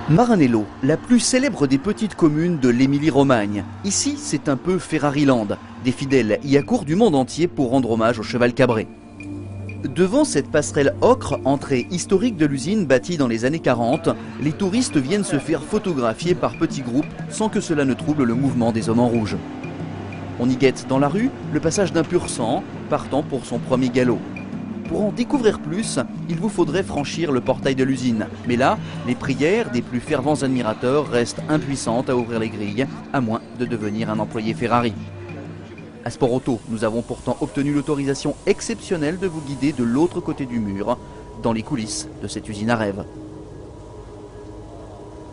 Maranello, la plus célèbre des petites communes de l'Émilie-Romagne. Ici, c'est un peu Ferrariland. Des fidèles y accourent du monde entier pour rendre hommage au cheval cabré. Devant cette passerelle ocre, entrée historique de l'usine bâtie dans les années 40, les touristes viennent se faire photographier par petits groupes sans que cela ne trouble le mouvement des hommes en rouge. On y guette dans la rue le passage d'un pur sang partant pour son premier galop. Pour en découvrir plus, il vous faudrait franchir le portail de l'usine. Mais là, les prières des plus fervents admirateurs restent impuissantes à ouvrir les grilles, à moins de devenir un employé Ferrari. À Sport Auto, nous avons pourtant obtenu l'autorisation exceptionnelle de vous guider de l'autre côté du mur, dans les coulisses de cette usine à rêve.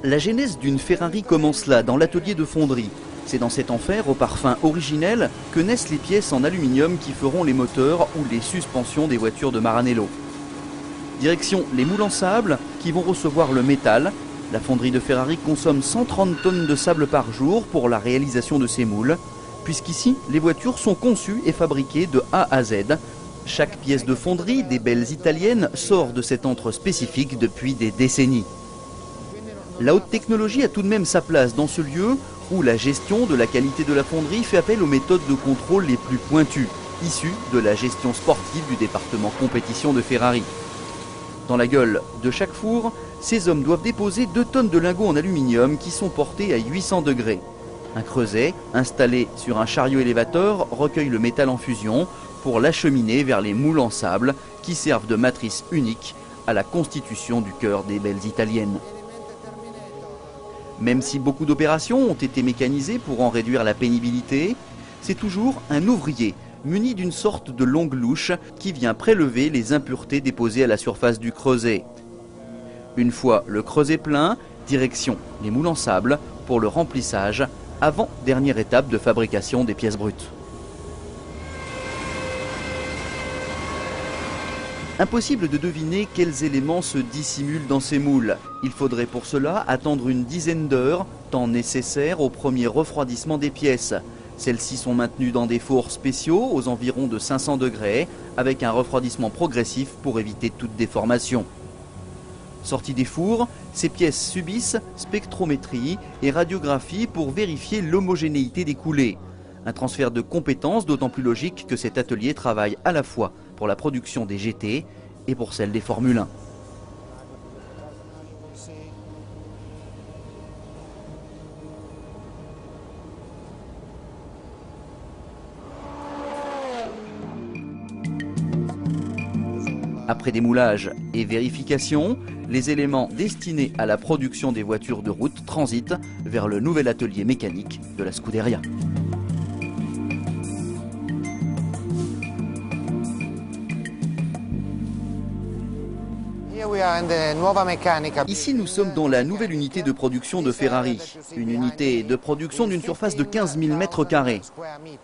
La genèse d'une Ferrari commence là, dans l'atelier de fonderie. C'est dans cet enfer au parfum originel que naissent les pièces en aluminium qui feront les moteurs ou les suspensions des voitures de Maranello. Direction les moules en sable qui vont recevoir le métal. La fonderie de Ferrari consomme 130 tonnes de sable par jour pour la réalisation de ces moules, puisqu'ici, les voitures sont conçues et fabriquées de A à Z. Chaque pièce de fonderie, des belles italiennes, sort de cet antre spécifique depuis des décennies. La haute technologie a tout de même sa place dans ce lieu où la gestion de la qualité de la fonderie fait appel aux méthodes de contrôle les plus pointues, issues de la gestion sportive du département compétition de Ferrari. Dans la gueule de chaque four, ces hommes doivent déposer 2 tonnes de lingots en aluminium qui sont portés à 800 degrés. Un creuset, installé sur un chariot élévateur, recueille le métal en fusion pour l'acheminer vers les moules en sable qui servent de matrice unique à la constitution du cœur des belles italiennes. Même si beaucoup d'opérations ont été mécanisées pour en réduire la pénibilité, c'est toujours un ouvrier muni d'une sorte de longue louche qui vient prélever les impuretés déposées à la surface du creuset. Une fois le creuset plein, direction les moules en sable pour le remplissage, avant dernière étape de fabrication des pièces brutes. Impossible de deviner quels éléments se dissimulent dans ces moules. Il faudrait pour cela attendre une dizaine d'heures, temps nécessaire au premier refroidissement des pièces. Celles-ci sont maintenues dans des fours spéciaux aux environs de 500 degrés, avec un refroidissement progressif pour éviter toute déformation. Sorties des fours, ces pièces subissent spectrométrie et radiographie pour vérifier l'homogénéité des coulées. Un transfert de compétences d'autant plus logique que cet atelier travaille à la fois pour la production des GT et pour celle des Formule 1. Après démoulage et vérification, les éléments destinés à la production des voitures de route transitent vers le nouvel atelier mécanique de la Scuderia. Ici, nous sommes dans la nouvelle unité de production de Ferrari. Une unité de production d'une surface de 15 000 m².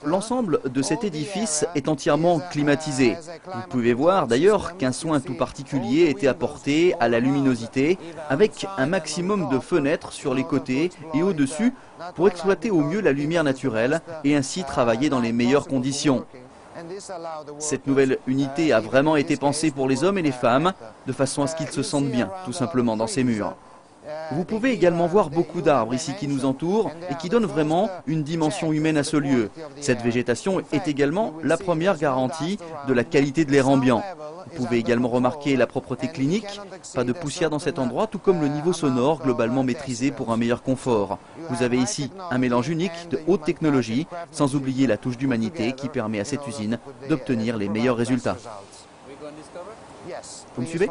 L'ensemble de cet édifice est entièrement climatisé. Vous pouvez voir d'ailleurs qu'un soin tout particulier a été apporté à la luminosité, avec un maximum de fenêtres sur les côtés et au-dessus pour exploiter au mieux la lumière naturelle et ainsi travailler dans les meilleures conditions. Cette nouvelle unité a vraiment été pensée pour les hommes et les femmes, de façon à ce qu'ils se sentent bien, tout simplement, dans ces murs. Vous pouvez également voir beaucoup d'arbres ici qui nous entourent et qui donnent vraiment une dimension humaine à ce lieu. Cette végétation est également la première garantie de la qualité de l'air ambiant. Vous pouvez également remarquer la propreté clinique, pas de poussière dans cet endroit, tout comme le niveau sonore globalement maîtrisé pour un meilleur confort. Vous avez ici un mélange unique de haute technologie, sans oublier la touche d'humanité qui permet à cette usine d'obtenir les meilleurs résultats. Vous me suivez ?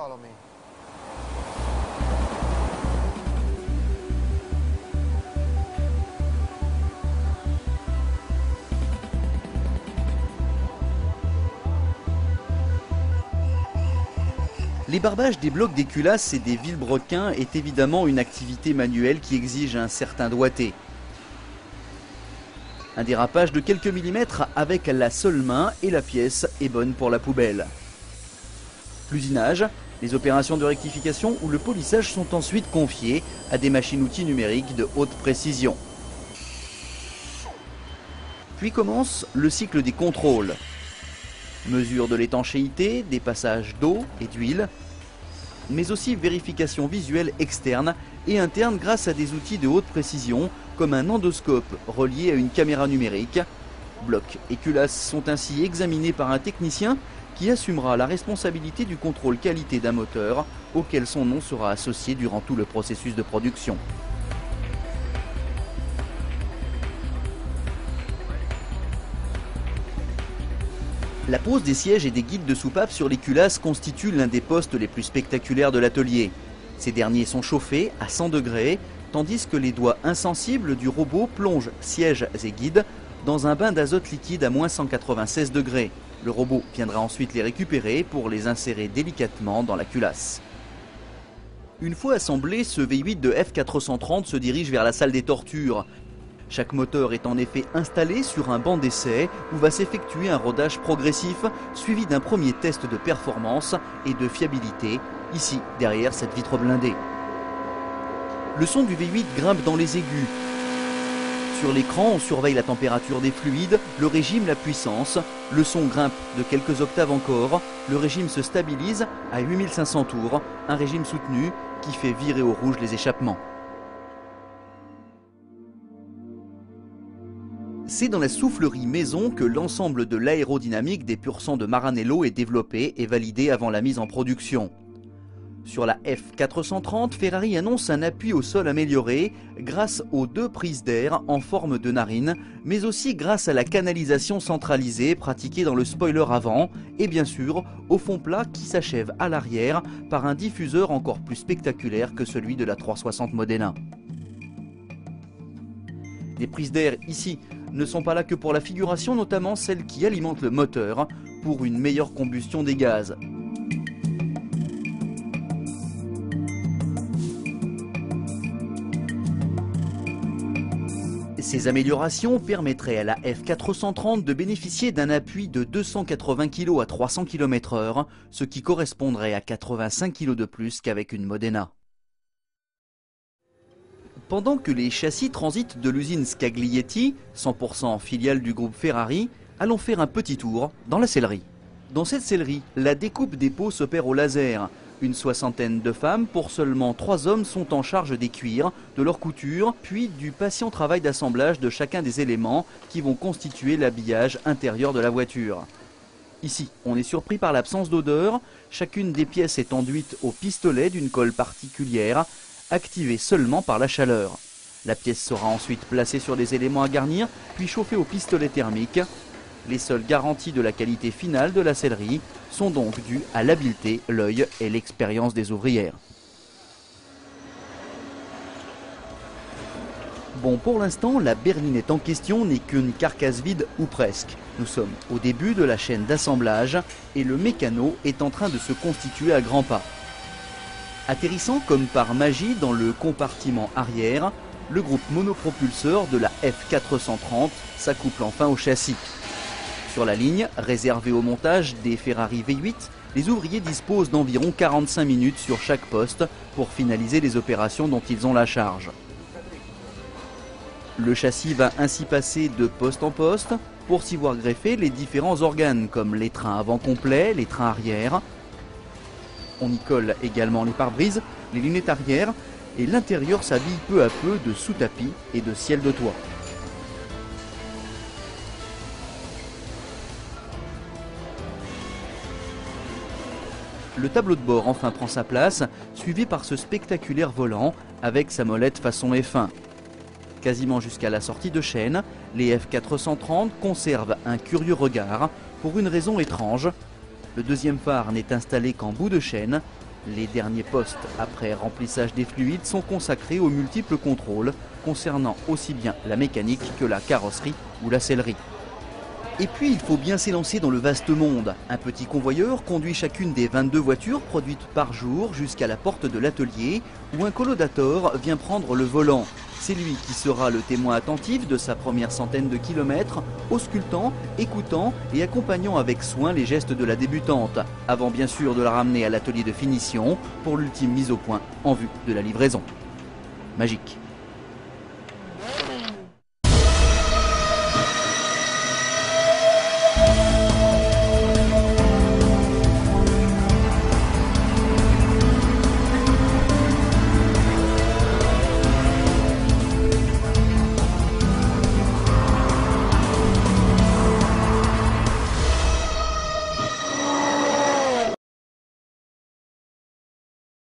L'ébarbage des blocs des culasses et des vilebrequins est évidemment une activité manuelle qui exige un certain doigté. Un dérapage de quelques millimètres avec la seule main et la pièce est bonne pour la poubelle. L'usinage, les opérations de rectification ou le polissage sont ensuite confiées à des machines-outils numériques de haute précision. Puis commence le cycle des contrôles. Mesure de l'étanchéité, des passages d'eau et d'huile. mais aussi vérification visuelle externe et interne grâce à des outils de haute précision comme un endoscope relié à une caméra numérique. Blocs et culasses sont ainsi examinés par un technicien qui assumera la responsabilité du contrôle qualité d'un moteur auquel son nom sera associé durant tout le processus de production. La pose des sièges et des guides de soupape sur les culasses constitue l'un des postes les plus spectaculaires de l'atelier. Ces derniers sont chauffés à 100 degrés, tandis que les doigts insensibles du robot plongent sièges et guides dans un bain d'azote liquide à moins 196 degrés. Le robot viendra ensuite les récupérer pour les insérer délicatement dans la culasse. Une fois assemblé, ce V8 de F430 se dirige vers la salle des tortures. Chaque moteur est en effet installé sur un banc d'essai où va s'effectuer un rodage progressif suivi d'un premier test de performance et de fiabilité, ici derrière cette vitre blindée. Le son du V8 grimpe dans les aigus. Sur l'écran, on surveille la température des fluides, le régime, la puissance. Le son grimpe de quelques octaves encore. Le régime se stabilise à 8500 tours, un régime soutenu qui fait virer au rouge les échappements. C'est dans la soufflerie maison que l'ensemble de l'aérodynamique des pur sang de Maranello est développé et validé avant la mise en production. Sur la F430, Ferrari annonce un appui au sol amélioré grâce aux 2 prises d'air en forme de narine, mais aussi grâce à la canalisation centralisée pratiquée dans le spoiler avant et bien sûr au fond plat qui s'achève à l'arrière par un diffuseur encore plus spectaculaire que celui de la 360 Modena. Les prises d'air ici ne sont pas là que pour la figuration, notamment celles qui alimentent le moteur pour une meilleure combustion des gaz. Ces améliorations permettraient à la F430 de bénéficier d'un appui de 280 kg à 300 km/h, ce qui correspondrait à 85 kg de plus qu'avec une Modena. Pendant que les châssis transitent de l'usine Scaglietti, 100% filiale du groupe Ferrari, allons faire un petit tour dans la sellerie. Dans cette sellerie, la découpe des pots s'opère au laser. Une soixantaine de femmes pour seulement 3 hommes sont en charge des cuirs, de leur couture, puis du patient travail d'assemblage de chacun des éléments qui vont constituer l'habillage intérieur de la voiture. Ici, on est surpris par l'absence d'odeur. Chacune des pièces est enduite au pistolet d'une colle particulière, activée seulement par la chaleur. La pièce sera ensuite placée sur des éléments à garnir, puis chauffée au pistolet thermique. Les seules garanties de la qualité finale de la sellerie sont donc dues à l'habileté, l'œil et l'expérience des ouvrières. Bon, pour l'instant, la berlinette en question n'est qu'une carcasse vide ou presque. Nous sommes au début de la chaîne d'assemblage et le mécano est en train de se constituer à grands pas. Atterrissant comme par magie dans le compartiment arrière, le groupe monopropulseur de la F430 s'accouple enfin au châssis. Sur la ligne, réservée au montage des Ferrari V8, les ouvriers disposent d'environ 45 minutes sur chaque poste pour finaliser les opérations dont ils ont la charge. Le châssis va ainsi passer de poste en poste pour s'y voir greffer les différents organes comme les trains avant complets, les trains arrière. On y colle également les pare-brises, les lunettes arrière et l'intérieur s'habille peu à peu de sous-tapis et de ciel de toit. Le tableau de bord enfin prend sa place, suivi par ce spectaculaire volant avec sa molette façon F1. Quasiment jusqu'à la sortie de chaîne, les F430 conservent un curieux regard pour une raison étrange. Le deuxième phare n'est installé qu'en bout de chaîne. Les derniers postes après remplissage des fluides sont consacrés aux multiples contrôles concernant aussi bien la mécanique que la carrosserie ou la sellerie. Et puis il faut bien s'élancer dans le vaste monde. Un petit convoyeur conduit chacune des 22 voitures produites par jour jusqu'à la porte de l'atelier où un collaudateur vient prendre le volant. C'est lui qui sera le témoin attentif de sa première centaine de kilomètres, auscultant, écoutant et accompagnant avec soin les gestes de la débutante, avant bien sûr de la ramener à l'atelier de finition pour l'ultime mise au point en vue de la livraison. Magique.